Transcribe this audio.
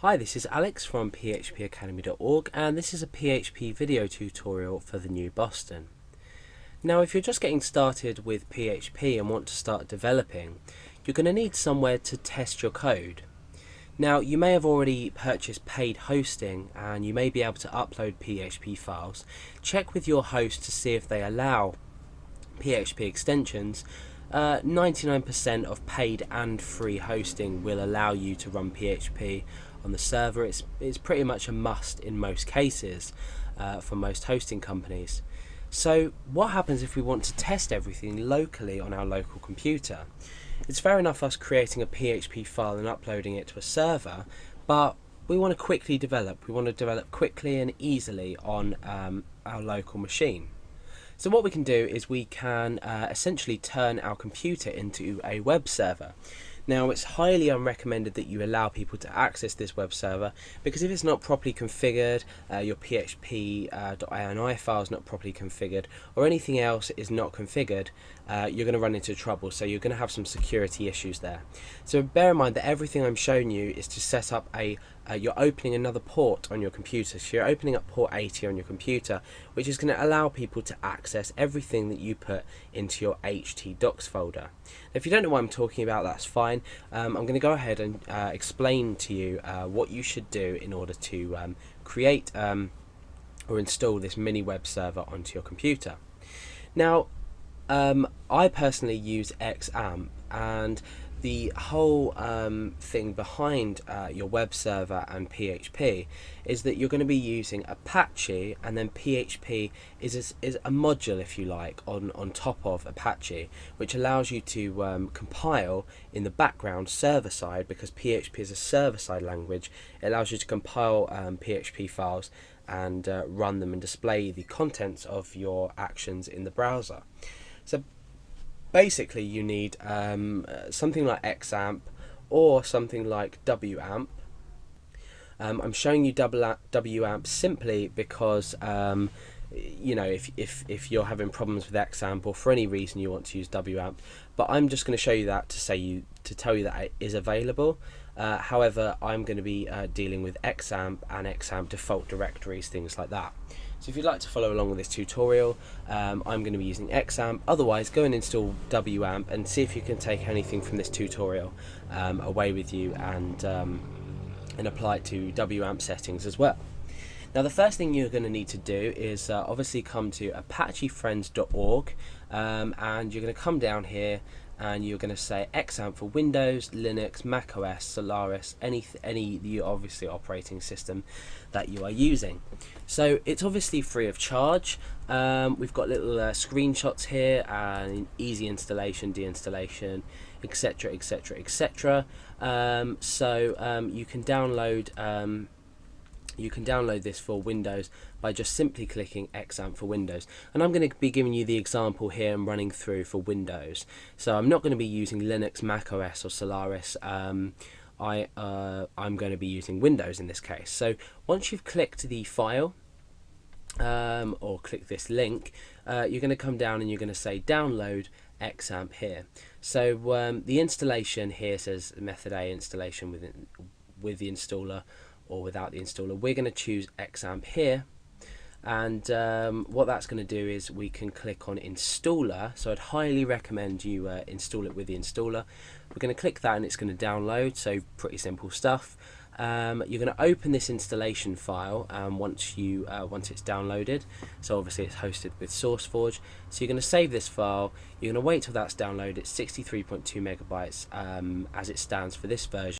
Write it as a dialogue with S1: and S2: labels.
S1: Hi, this is Alex from phpacademy.org, and this is a PHP video tutorial for the new Boston. Now, if you're just getting started with PHP and want to start developing, you're going to need somewhere to test your code. Now, you may have already purchased paid hosting and you may be able to upload PHP files. Check with your host to see if they allow PHP extensions. 99% of paid and free hosting will allow you to run PHP on the server. It's pretty much a must in most cases for most hosting companies. So what happens if we want to test everything locally on our local computer? It's fair enough us creating a PHP file and uploading it to a server, but we want to quickly develop. We want to develop quickly and easily on our local machine. So what we can do is we can essentially turn our computer into a web server. Now, it's highly unrecommended that you allow people to access this web server, because if it's not properly configured, your php.ini file is not properly configured, or anything else is not configured, you're going to run into trouble. So you're going to have some security issues there. So bear in mind that everything I'm showing you is to set up you're opening another port on your computer. So you're opening up port 80 on your computer, which is going to allow people to access everything that you put into your htdocs folder. Now, if you don't know what I'm talking about, that's fine. I'm going to go ahead and explain to you what you should do in order to create or install this mini web server onto your computer. Now, I personally use XAMPP, and the whole thing behind your web server and PHP is that you're going to be using Apache, and then PHP is a module, if you like, on top of Apache, which allows you to compile in the background server side, because PHP is a server side language. It allows you to compile PHP files and run them and display the contents of your actions in the browser. So basically you need something like XAMPP or something like WAMP. I'm showing you WAMP simply because you know, if you're having problems with XAMPP or for any reason you want to use WAMP, but I'm just going to show you that to tell you that it is available. However, I'm going to be dealing with XAMPP and XAMPP default directories, things like that. So if you'd like to follow along with this tutorial, I'm going to be using XAMPP. Otherwise, go and install WAMP and see if you can take anything from this tutorial away with you and apply it to WAMP settings as well. Now, the first thing you're going to need to do is obviously come to apachefriends.org, and you're going to come down here and you're going to say XAMPP for Windows, Linux, Mac OS, Solaris, any obviously operating system that you are using. So it's obviously free of charge. We've got little screenshots here and easy installation, deinstallation, etc, etc, etc. So you can download this for Windows by just simply clicking XAMPP for Windows, and I'm going to be giving you the example here and running through for Windows. So I'm not going to be using Linux, Mac OS or Solaris. I'm going to be using Windows in this case. So once you've clicked the file or click this link, you're going to come down and you're going to say download XAMPP here. So the installation here says method A installation with the installer or without the installer. We're going to choose XAMPP here, and what that's going to do is we can click on installer. So I'd highly recommend you install it with the installer. We're going to click that and it's going to download, so pretty simple stuff. You're going to open this installation file once it's downloaded. So obviously it's hosted with SourceForge. So you're going to save this file. You're going to wait till that's downloaded. It's 63.2 megabytes as it stands for this version.